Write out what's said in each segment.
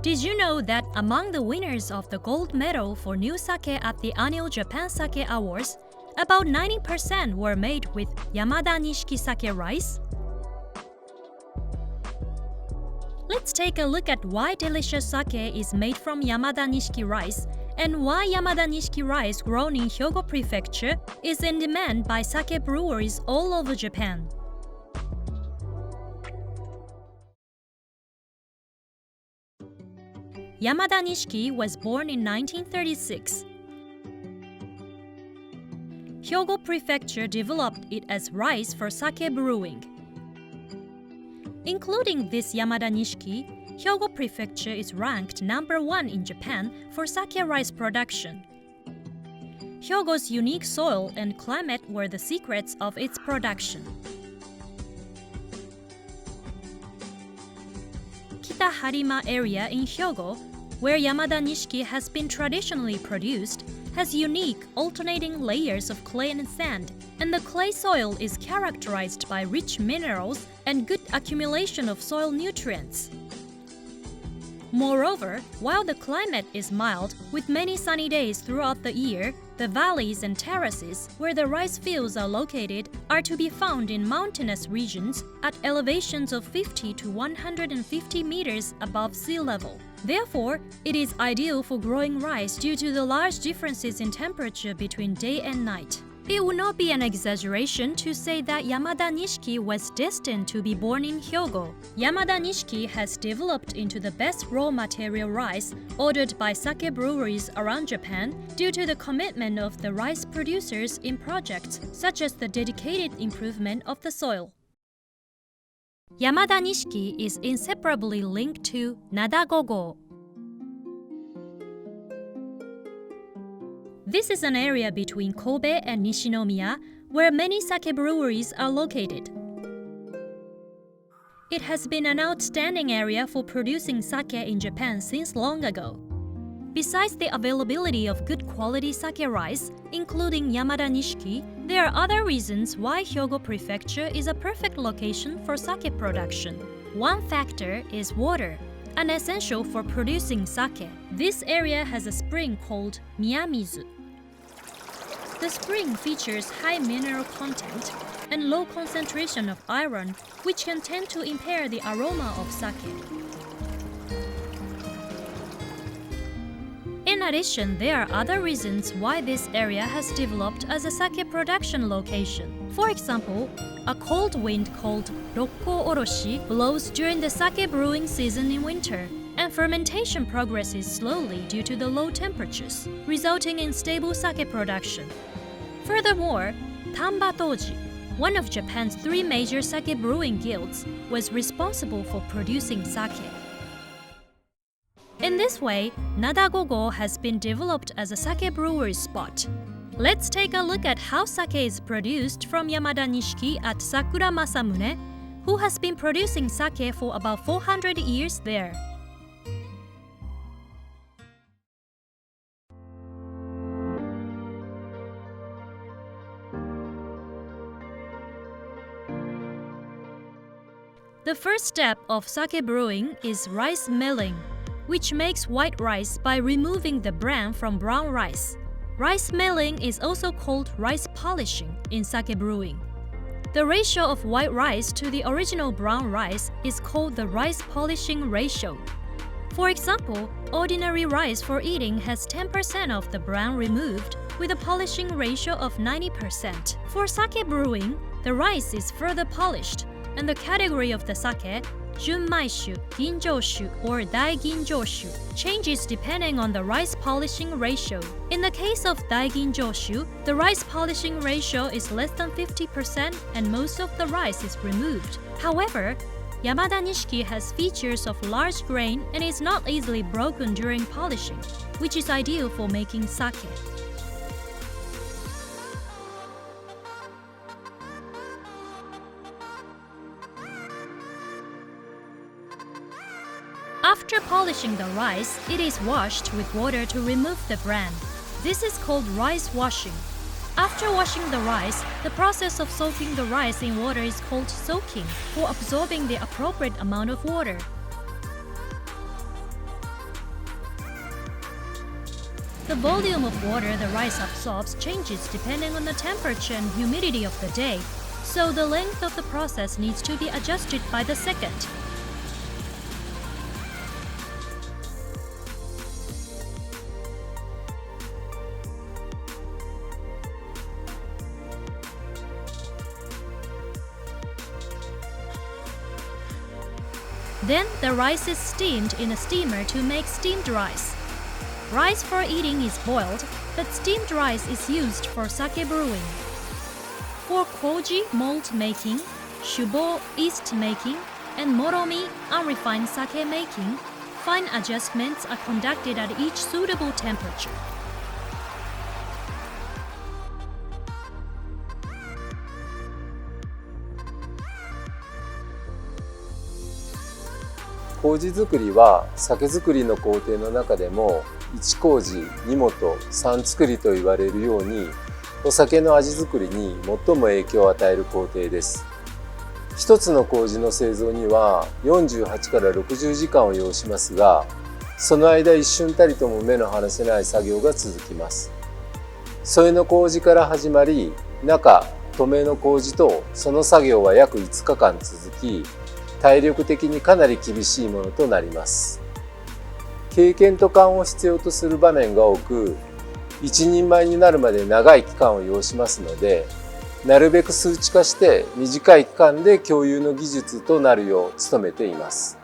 Did you know that among the winners of the gold medal for new sake at the annual Japan Sake Awards, about 90% were made with Yamada Nishiki sake rice? Let's take a look at why delicious sake is made from Yamada Nishiki rice and why Yamada Nishiki rice grown in Hyogo Prefecture is in demand by sake breweries all over Japan. Yamada Nishiki was born in 1936. Hyogo Prefecture developed it as rice for sake brewing. Including this Yamada Nishiki, Hyogo Prefecture is ranked number 1 in Japan for sake rice production. Hyogo's unique soil and climate were the secrets of its production. Kita Harima area in Hyogo, where Yamada Nishiki has been traditionally produced, has unique alternating layers of clay and sand, and the clay soil is characterized by rich minerals and good accumulation of soil nutrients. Moreover, while the climate is mild, with many sunny days throughout the year, the valleys and terraces where the rice fields are located are to be found in mountainous regions at elevations of 50 to 150 meters above sea level. Therefore, it is ideal for growing rice due to the large differences in temperature between day and night. It would not be an exaggeration to say that Yamada Nishiki was destined to be born in Hyogo. Yamada Nishiki has developed into the best raw material rice ordered by sake breweries around Japan due to the commitment of the rice producers in projects such as the dedicated improvement of the soil. Yamada Nishiki is inseparably linked to Nadagogo. This is an area between Kobe and Nishinomiya where many sake breweries are located. It has been an outstanding area for producing sake in Japan since long ago. Besides the availability of good quality sake rice, including Yamada Nishiki, there are other reasons why Hyogo Prefecture is a perfect location for sake production. One factor is water, an essential for producing sake. This area has a spring called Miyamizu. The spring features high mineral content and low concentration of iron, which can tend to impair the aroma of sake. In addition, there are other reasons why this area has developed as a sake production location. For example, a cold wind called Rokko Oroshi blows during the sake brewing season in winter, and fermentation progresses slowly due to the low temperatures, resulting in stable sake production. Furthermore, Tamba Toji, one of Japan's 3 major sake brewing guilds, was responsible for producing sake. In this way, Nadagogo has been developed as a sake brewery spot. Let's take a look at how sake is produced from Yamada Nishiki at Sakura Masamune, who has been producing sake for about 400 years there. The first step of sake brewing is rice milling, which makes white rice by removing the bran from brown rice. Rice milling is also called rice polishing in sake brewing. The ratio of white rice to the original brown rice is called the rice polishing ratio. For example, ordinary rice for eating has 10% of the bran removed with a polishing ratio of 90%. For sake brewing, the rice is further polished, and the category of the sake, Junmaishu, Ginjoshu, or Daiginjoshu, changes depending on the rice polishing ratio. In the case of Daiginjoshu, the rice polishing ratio is less than 50% and most of the rice is removed. However, Yamada Nishiki has features of large grain and is not easily broken during polishing, which is ideal for making sake. After polishing the rice, it is washed with water to remove the bran. This is called rice washing. After washing the rice, the process of soaking the rice in water is called soaking, for absorbing the appropriate amount of water. The volume of water the rice absorbs changes depending on the temperature and humidity of the day, so the length of the process needs to be adjusted by the second. Then the rice is steamed in a steamer to make steamed rice. Rice for eating is boiled, but steamed rice is used for sake brewing. For koji malt making, shubo yeast making, and moromi unrefined sake making, fine adjustments are conducted at each suitable temperature.麹作りは酒造りの工程の中でも1麹2元3作りと言われるようにお酒の味作りに最も影響を与える工程です。一つの麹の製造には48から60時間を要しますが、その間一瞬たりとも目の離せない作業が続きます。添えの麹から始まり、中留めの麹とその作業は約5日間続き、体力的にかなり厳しいものとなります。経験と勘を必要とする場面が多く、一人前になるまで長い期間を要しますので、なるべく数値化して短い期間で共有の技術となるよう努めています。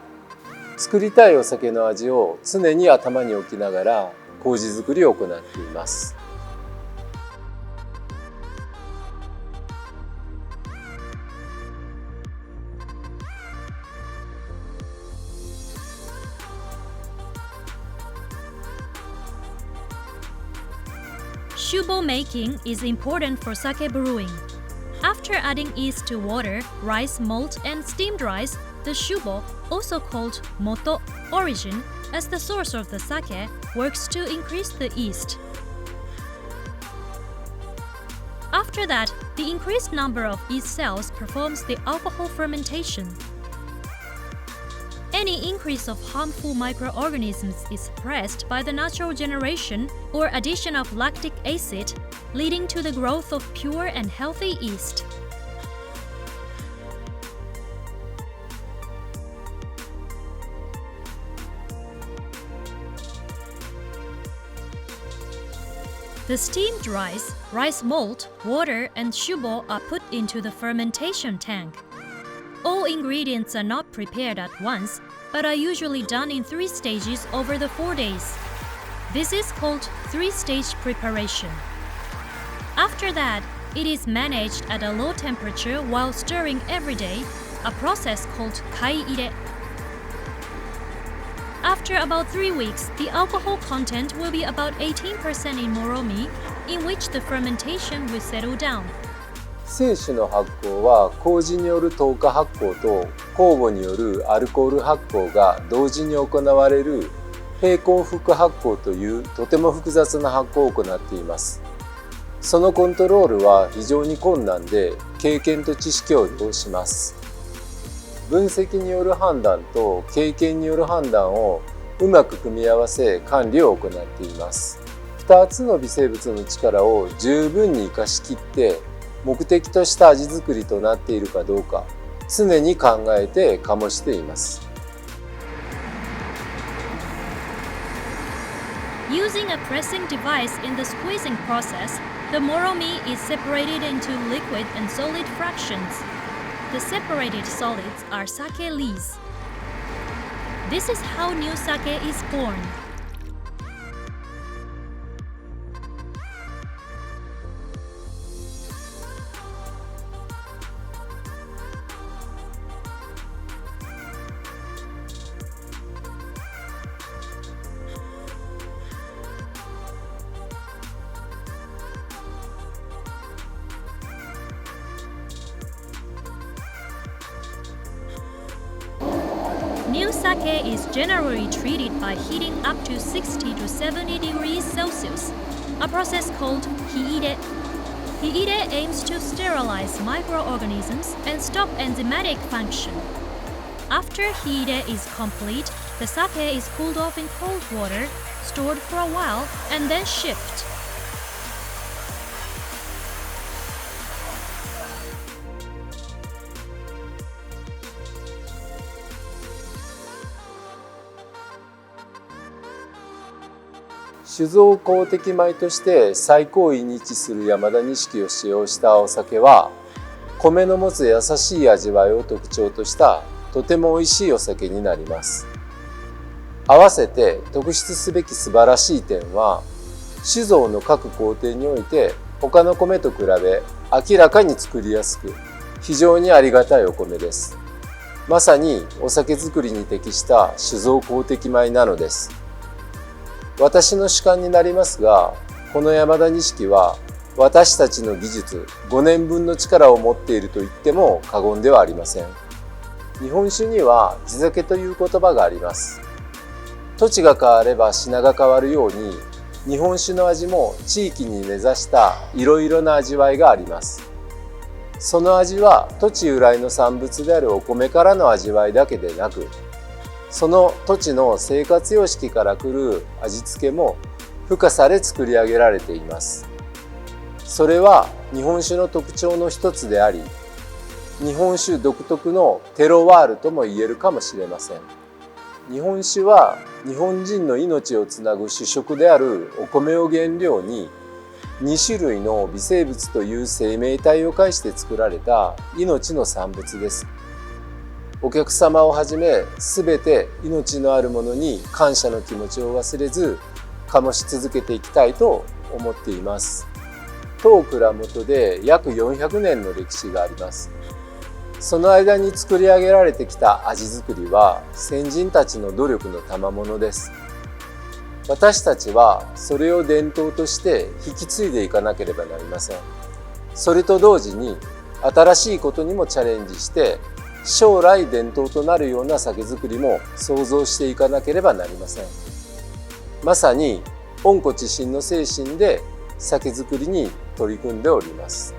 作りたいお酒の味を常に頭に置きながら麹作りを行っています。Shubo making is important for sake brewing. After adding yeast to water, rice, malt, and steamed rice, the shubo, also called moto, origin, as the source of the sake, works to increase the yeast. After that, the increased number of yeast cells performs the alcohol fermentation. Any increase of harmful microorganisms is suppressed by the natural generation or addition of lactic acid, leading to the growth of pure and healthy yeast. The steamed rice, rice malt, water, and shubo are put into the fermentation tank. All ingredients are not prepared at once, but are usually done in 3 stages over the 4 days. This is called 3-stage preparation. After that, it is managed at a low temperature while stirring every day, a process called kai-ire. After about 3 weeks, the alcohol content will be about 18% in moromi, in which the fermentation will settle down. 清酒の発酵は麹による糖化発酵と酵母によるアルコール発酵が同時に行われる並行複発酵というとても複雑な発酵を行っています。そのコントロールは非常に困難で経験と知識を要します。分析による判断と経験による判断をうまく組み合わせ管理を行っています。2つの微生物の力を十分に生かしきって目的とした味作りとなっているかどうか常に考えて醸しています。Using a pressing device in the squeezing process, the moromi is separated into liquid and solid fractions. The separated solids are sake lees. This is how new sake is born. New sake is generally treated by heating up to 60 to 70 degrees Celsius, a process called hiire. Hiire aims to sterilize microorganisms and stop enzymatic function. After hide is complete, the sake is cooled off in cold water, stored for a while, and then shipped.酒造公的米として最高位に位置する山田錦を使用したお酒は、米の持つ優しい味わいを特徴としたとても美味しいお酒になります。合わせて特筆すべき素晴らしい点は、酒造の各工程において他の米と比べ明らかに作りやすく、非常にありがたいお米です。まさにお酒作りに適した酒造公的米なのです。私の主観になりますが、この山田錦は私たちの技術5年分の力を持っていると言っても過言ではありません。日本酒には地酒という言葉があります。土地が変われば品が変わるように、日本酒の味も地域に根ざしたいろいろな味わいがあります。その味は土地由来の産物であるお米からの味わいだけでなく、その土地の生活様式から来る味付けも付加され作り上げられています。それは日本酒の特徴の一つであり、日本酒独特のテロワールとも言えるかもしれません。日本酒は日本人の命をつなぐ主食であるお米を原料に、2種類の微生物という生命体を介して作られた命の産物です。お客様をはじめ全て命のあるものに感謝の気持ちを忘れず醸し続けていきたいと思っています。当蔵元で約400年の歴史があります。その間に作り上げられてきた味作りは先人たちの努力の賜物です。私たちはそれを伝統として引き継いでいかなければなりません。それと同時に新しいことにもチャレンジして将来伝統となるような酒造りも創造していかなければなりません。まさに温故知新の精神で酒造りに取り組んでおります。